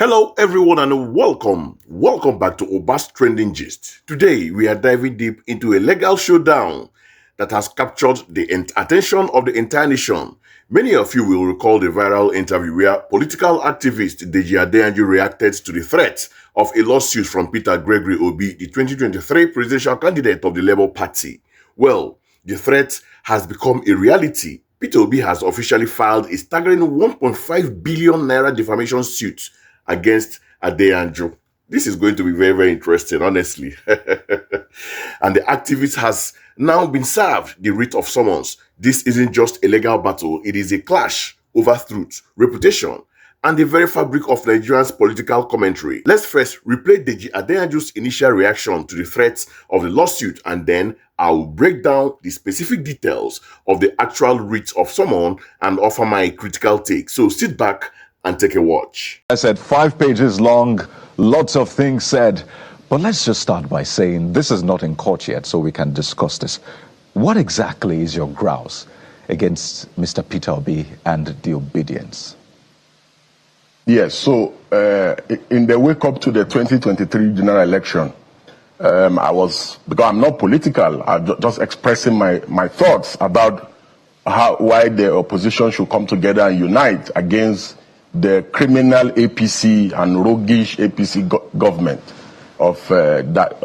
Hello everyone and welcome. Welcome back to Obi'S Trending Gist. Today we are diving deep into a legal showdown that has captured the attention of the entire nation. Many of you will recall the viral interview where political activist Deji Adeyanju reacted to the threat of a lawsuit from Peter Obi, the 2023 presidential candidate of the Labour Party. Well, the threat has become a reality. Peter Obi has officially filed a staggering 1.5 billion naira defamation suit against Adeyanju. This is going to be very, very interesting, honestly. And the activist has now been served the writ of summons. This isn't just a legal battle, it is a clash over truth, reputation, and the very fabric of Nigerian's political commentary. Let's first replay Deji Adeyanju's initial reaction to the threats of the lawsuit, and then I will break down the specific details of the actual writ of summon and offer my critical take. So sit back and take a watch. I said 5 pages long, lots of things said, but let's just start by saying this is not in court yet, so we can discuss this. What exactly is your grouse against Mr. Peter Obi and the obedience? Yes, so in the wake up to the 2023 general election, because I'm not political, I'm just expressing my thoughts about why the opposition should come together and unite against the criminal APC and roguish APC government that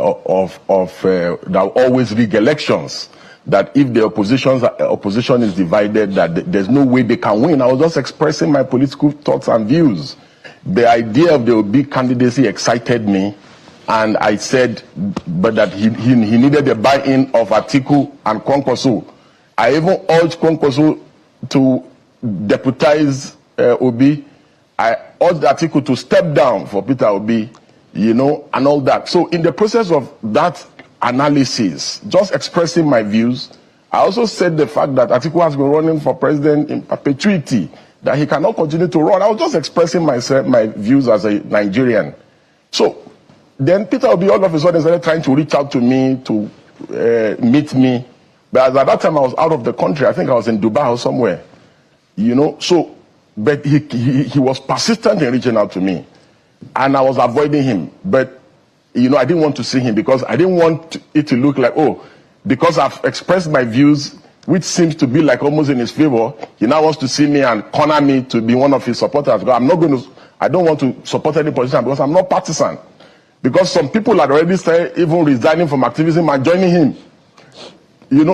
always rig elections. That if the opposition is divided, that there's no way they can win. I was just expressing my political thoughts and views. The idea of the Obi candidacy excited me, and I said, but that he needed the buy-in of Atiku and Kwankwaso. I even urged Kwankwaso to deputize Obi. I urged Atiku to step down for Peter Obi, and all that. So in the process of that analysis, just expressing my views, I also said the fact that Atiku has been running for president in perpetuity, that he cannot continue to run. I was just expressing my views as a Nigerian. So then Peter Obi all of a sudden started trying to reach out to me to meet me. But at that time I was out of the country. I think I was in Dubai or somewhere, But he was persistent in reaching out to me, and I was avoiding him. But, I didn't want to see him because I didn't want it to look like, because I've expressed my views, which seems to be like almost in his favor, he now wants to see me and corner me to be one of his supporters. I don't want to support any politician because I'm not partisan. Because some people had already started even resigning from activism and joining him.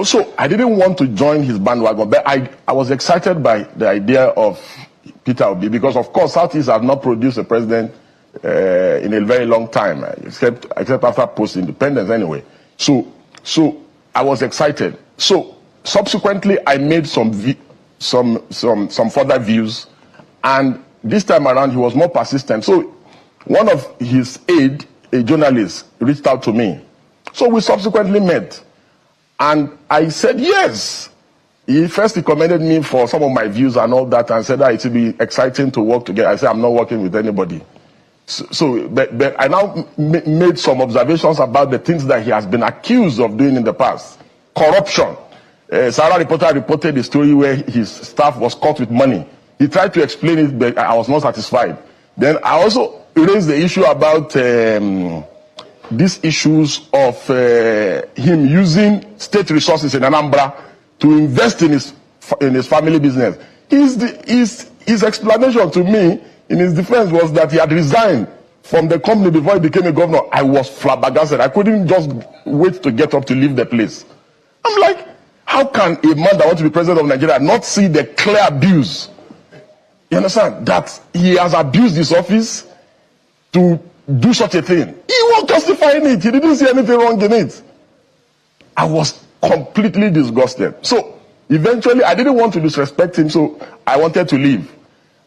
So I didn't want to join his bandwagon, but I was excited by the idea of Peter Obi, because of course Southeast has not produced a president in a very long time, except after post-independence anyway. So I was excited. So subsequently I made some further views, and this time around he was more persistent. So one of his aide, a journalist, reached out to me. So we subsequently met, and I said yes. He commended me for some of my views and all that, and said that it would be exciting to work together. I said, I'm not working with anybody. But I now made some observations about the things that he has been accused of doing in the past. Corruption. Sarah reporter reported the story where his staff was caught with money. He tried to explain it, but I was not satisfied. Then I also raised the issue about these issues of him using state resources in Anambra to invest in his family business. His explanation to me in his defense was that he had resigned from the company before he became a governor. I was flabbergasted. I couldn't just wait to get up to leave the place. I'm like, how can a man that wants to be president of Nigeria not see the clear abuse? You understand? That he has abused his office to do such a thing. He was justifying it. He didn't see anything wrong in it. I was completely disgusted. So eventually I didn't want to disrespect him, so I wanted to leave.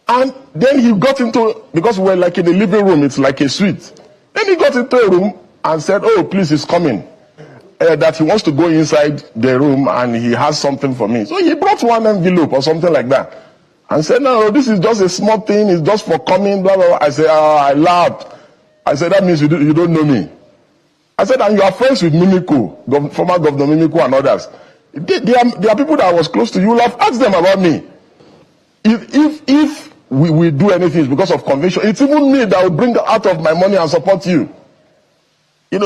And then he got into, because we're like in the living room, it's like a suite. Then he got into a room and said, please, he's coming. That he wants to go inside the room and he has something for me. So he brought one envelope or something like that and said, no, this is just a small thing, it's just for coming, blah, blah, blah. I said, I laughed. I said, that means you don't know me. I said, and you are friends with Mimiko, former Governor Mimiko and others. There are people that I was close to. You will have asked them about me. If we do anything because of conviction. It's even me that will bring out of my money and support you.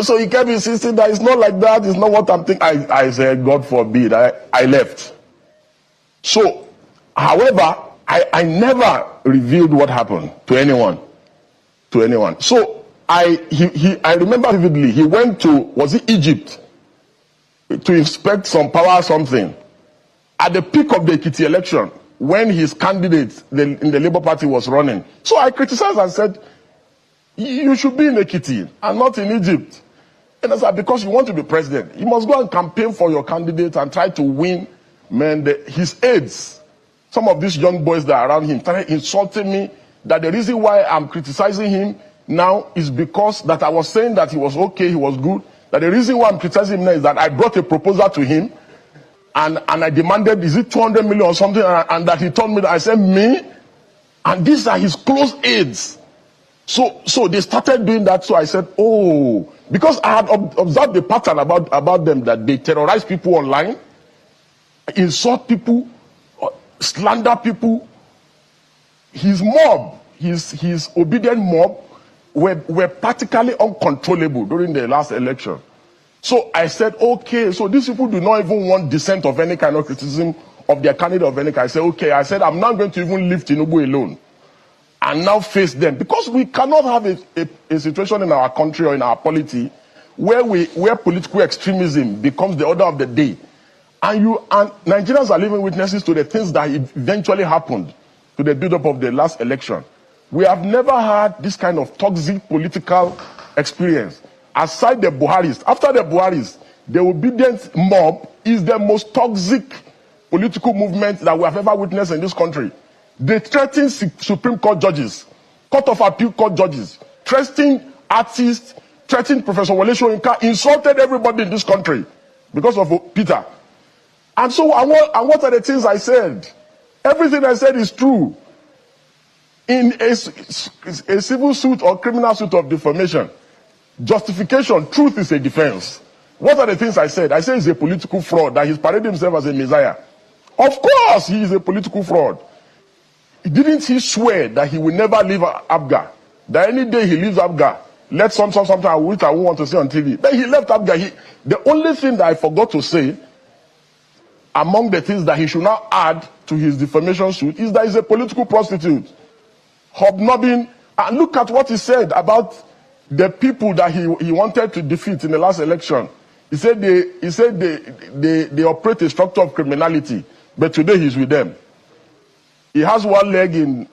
So he kept insisting that it's not like that, it's not what I'm thinking. I said, God forbid, I left. So, however, I never revealed what happened to anyone. So, I remember vividly, he went to, was it Egypt? To inspect some power or something. At the peak of the Ekiti election, when his candidate in the Labour Party was running. So I criticized and said, you should be in Ekiti and not in Egypt. And I said, because you want to be president, you must go and campaign for your candidate and try to win. His aides, some of these young boys that are around him, started insulting me that the reason why I'm criticizing him now is because that I was saying that he was okay, he was good. That the reason why I'm criticizing him now is that I brought a proposal to him and I demanded, is it 200 million or something? And that he told me that. I said, me? And these are his close aides. So they started doing that. So I said, oh, because I had observed the pattern about them, that they terrorize people online, insult people, slander people. His mob, his obedient mob, were practically uncontrollable during the last election. So I said, okay, so these people do not even want dissent of any kind of criticism of their candidate of any kind. I said, okay, I'm not going to even leave Tinubu alone and now face them, because we cannot have a situation in our country or in our polity where political extremism becomes the order of the day. And Nigerians are living witnesses to the things that eventually happened to the build-up of the last election. We have never had this kind of toxic political experience. Aside the Buharis, after the Buharis, the obedient mob is the most toxic political movement that we have ever witnessed in this country. They threaten Supreme Court judges, Court of Appeal Court judges, threatening artists, threatening Professor Wole Soyinka, insulted everybody in this country because of Peter. And so, what are the things I said? Everything I said is true. In a civil suit or criminal suit of defamation, justification, truth is a defense. What are the things I said? I said he's a political fraud, that he's paraded himself as a messiah. Of course, he is a political fraud. Didn't he swear that he will never leave Abga? That any day he leaves Abga, let something which I won't want to say on TV. Then he left Abga. The only thing that I forgot to say, among the things that he should now add to his defamation suit, is that he's a political prostitute. Hobnobbing. And look at what he said about the people that he wanted to defeat in the last election. He said they operate a structure of criminality, but today he's with them. He has one leg in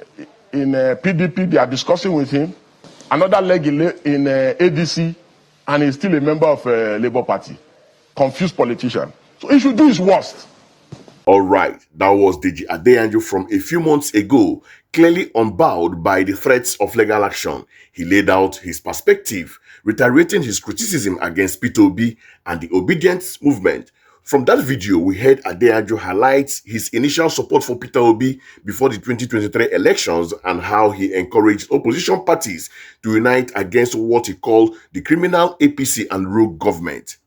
PDP, they are discussing with him, another leg in ADC, and he's still a member of Labour Party. Confused politician. So he should do his worst. All right, that was Deji Adeyanju from a few months ago, clearly unbowed by the threats of legal action. He laid out his perspective, reiterating his criticism against Peter Obi and the obedience movement. From that video, we heard Adeyanju highlight his initial support for Peter Obi before the 2023 elections and how he encouraged opposition parties to unite against what he called the criminal APC and rogue government.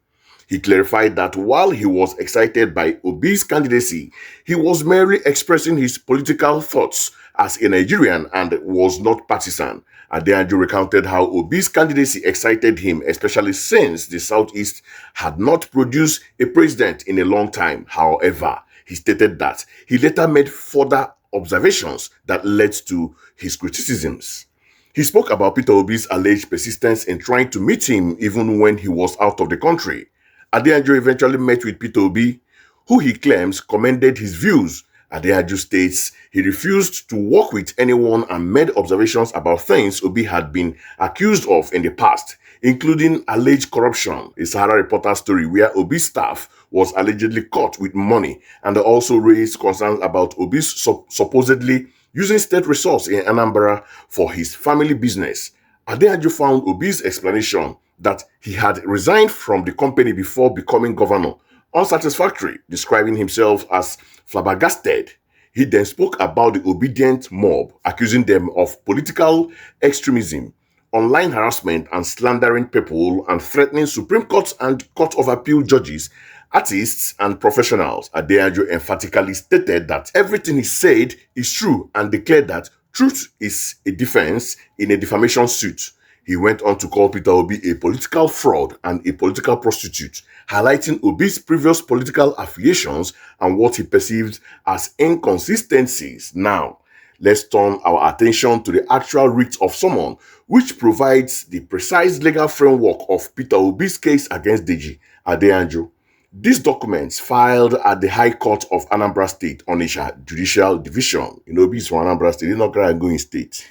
He clarified that while he was excited by Obi's candidacy, he was merely expressing his political thoughts as a Nigerian and was not partisan. Adeyanju recounted how Obi's candidacy excited him, especially since the Southeast had not produced a president in a long time. However, he stated that he later made further observations that led to his criticisms. He spoke about Peter Obi's alleged persistence in trying to meet him even when he was out of the country. Adeyanju eventually met with Peter Obi, who he claims commended his views. Adeyanju states he refused to work with anyone and made observations about things Obi had been accused of in the past, including alleged corruption, a Sahara Reporter story where Obi's staff was allegedly caught with money, and also raised concerns about Obi's supposedly using state resources in Anambra for his family business. Adeyanju found Obi's explanation that he had resigned from the company before becoming governor unsatisfactory, describing himself as flabbergasted. He then spoke about the obedient mob, accusing them of political extremism, online harassment and slandering people, and threatening Supreme Court and Court of Appeal judges, artists and professionals. Adeyanju emphatically stated that everything he said is true and declared that Truth is a defense in a defamation suit. He went on to call Peter Obi a political fraud and a political prostitute, highlighting Obi's previous political affiliations and what he perceived as inconsistencies. Now, let's turn our attention to the actual writ of summon, which provides the precise legal framework of Peter Obi's case against Deji Adeyanju. These documents filed at the High Court of Anambra State, Onitsha Judicial Division. Obi is from Anambra State, it's not going state.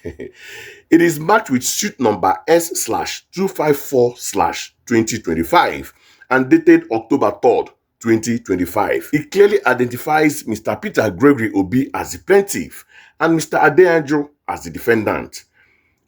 It is marked with suit number S/254/2025 and dated October 3rd, 2025. It clearly identifies Mr. Peter Gregory Obi as the plaintiff and Mr. Adeyanju as the defendant.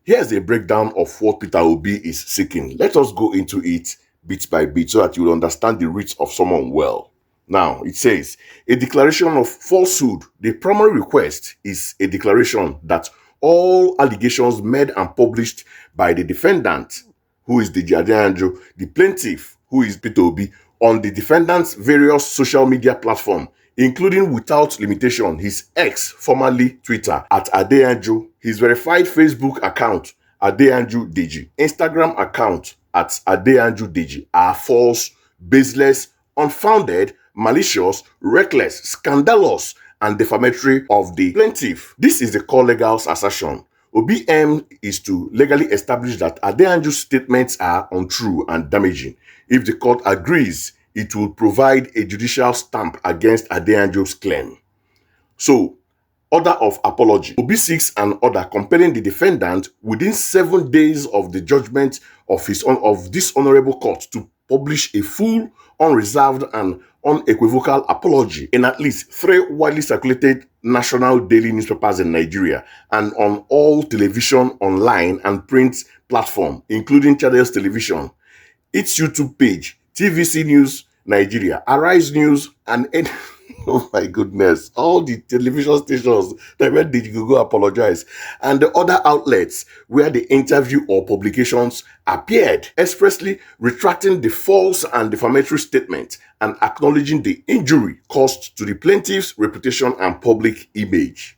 Here's a breakdown of what Peter Obi is seeking. Let us go into it bit by bit so that you will understand the writ of someone well. Now, it says, a declaration of falsehood. The primary request is a declaration that all allegations made and published by the defendant, who is Deji Adeyanju, the plaintiff, who is Peter Obi, on the defendant's various social media platforms, including without limitation his ex, formerly Twitter, at Adeyanju, his verified Facebook account, Adeyanju Deji, Instagram account, at Adeyanju Deji, are false, baseless, unfounded, malicious, reckless, scandalous, and defamatory of the plaintiff. This is the core legal assertion. Obi's aim is to legally establish that Adeyanju's statements are untrue and damaging. If the court agrees, it will provide a judicial stamp against Adeyanju's claim. So, order of apology. Obi seeks an order compelling the defendant within 7 days of the judgment of this honorable court to publish a full, unreserved, and unequivocal apology in at least 3 widely circulated national daily newspapers in Nigeria and on all television, online, and print platforms, including Channels Television, its YouTube page, TVC News Nigeria, Arise News, and oh my goodness, all the television stations that where did you go apologize, and the other outlets where the interview or publications appeared, expressly retracting the false and defamatory statement and acknowledging the injury caused to the plaintiff's reputation and public image.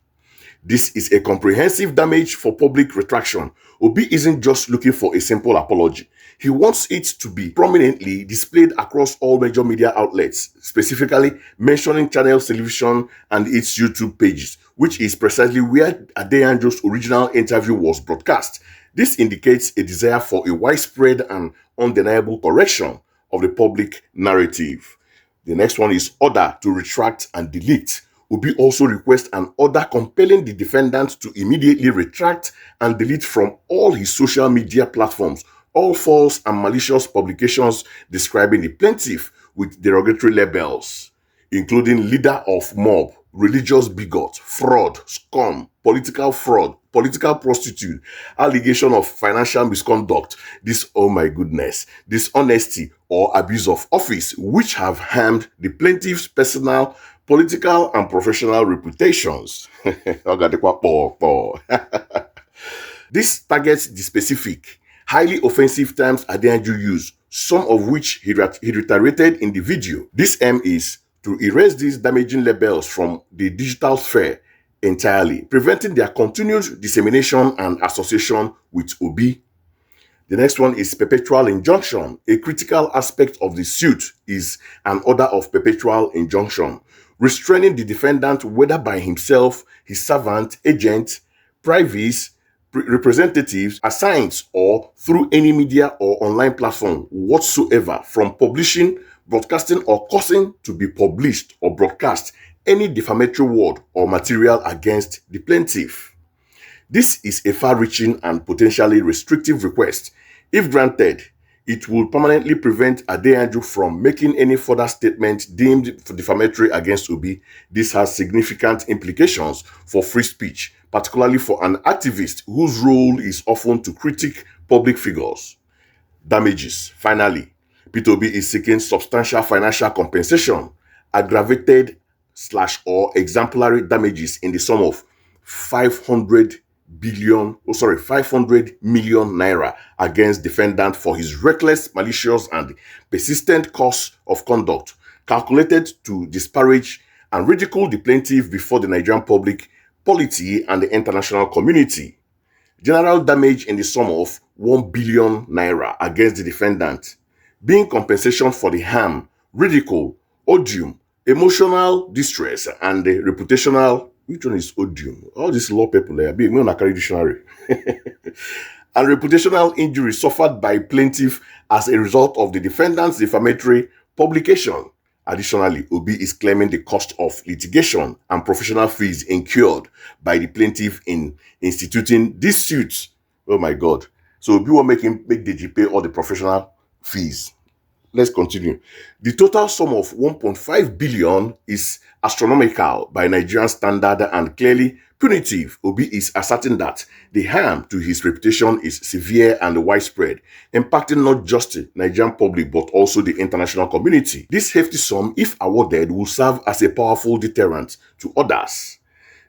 This is a comprehensive damage for public retraction. Obi isn't just looking for a simple apology. He wants it to be prominently displayed across all major media outlets, specifically mentioning Channels Television and its YouTube pages, which is precisely where Adeyanju's original interview was broadcast. This indicates a desire for a widespread and undeniable correction of the public narrative. The next one is order to retract and delete. Obi also requests an order compelling the defendant to immediately retract and delete from all his social media platforms all false and malicious publications describing the plaintiff with derogatory labels, including leader of mob, religious bigot, fraud, scum, political fraud, political prostitute, allegation of financial misconduct, oh my goodness, dishonesty or abuse of office, which have harmed the plaintiff's personal, political, and professional reputations. This targets the specific, highly offensive terms Adeyanju used, some of which he reiterated in the video. This aim is to erase these damaging labels from the digital sphere entirely, preventing their continued dissemination and association with Obi. The next one is perpetual injunction. A critical aspect of the suit is an order of perpetual injunction, restraining the defendant whether by himself, his servant, agent, privates, representatives, assigned, or through any media or online platform whatsoever from publishing, broadcasting, or causing to be published or broadcast any defamatory word or material against the plaintiff. This is a far-reaching and potentially restrictive request. If granted, it will permanently prevent Adeyanju from making any further statement deemed defamatory against Obi. This has significant implications for free speech, particularly for an activist whose role is often to critique public figures. Damages. Finally, Peter Obi is seeking substantial financial compensation, aggravated / or exemplary damages in the sum of 500 million naira against defendant for his reckless, malicious, and persistent course of conduct calculated to disparage and ridicule the plaintiff before the Nigerian public polity, and the international community. General damage in the sum of 1 billion naira against the defendant, being compensation for the harm, ridicule, odium, emotional distress, and the reputational. Which one is odium? All these law people there, being on a dictionary. And reputational injury suffered by plaintiff as a result of the defendant's defamatory publication. Additionally, Obi is claiming the cost of litigation and professional fees incurred by the plaintiff in instituting this suit. Oh my God. So Obi will make Deji pay all the professional fees. Let's continue. The total sum of 1.5 billion is astronomical by Nigerian standard and clearly punitive. Obi is asserting that the harm to his reputation is severe and widespread, impacting not just the Nigerian public but also the international community. This hefty sum, if awarded, will serve as a powerful deterrent to others.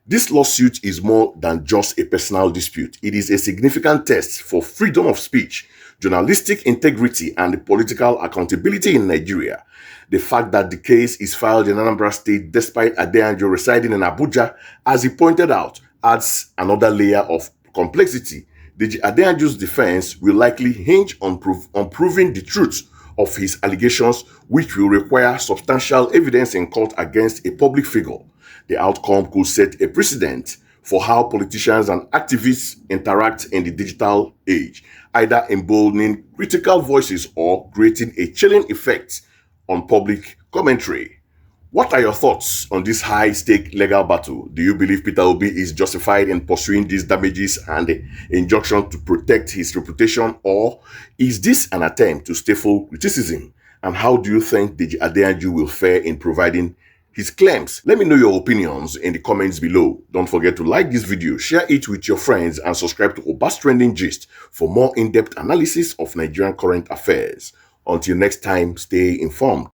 This lawsuit is more than just a personal dispute. It is a significant test for freedom of speech, journalistic integrity, and political accountability in Nigeria. The fact that the case is filed in Anambra State despite Adeyanju residing in Abuja, as he pointed out, adds another layer of complexity. Deji Adeyanju's defense will likely hinge on proving the truth of his allegations, which will require substantial evidence in court against a public figure. The outcome could set a precedent for how politicians and activists interact in the digital age, either emboldening critical voices or creating a chilling effect on public commentary. What are your thoughts on this high-stake legal battle? Do you believe Peter Obi is justified in pursuing these damages and the injunction to protect his reputation, or is this an attempt to stifle criticism? And how do you think Deji Adeyanju will fare in providing his claims? Let me know your opinions in the comments below. Don't forget to like this video, share it with your friends, and subscribe to Obi'S Trending Gist for more in-depth analysis of Nigerian current affairs. Until next time, stay informed.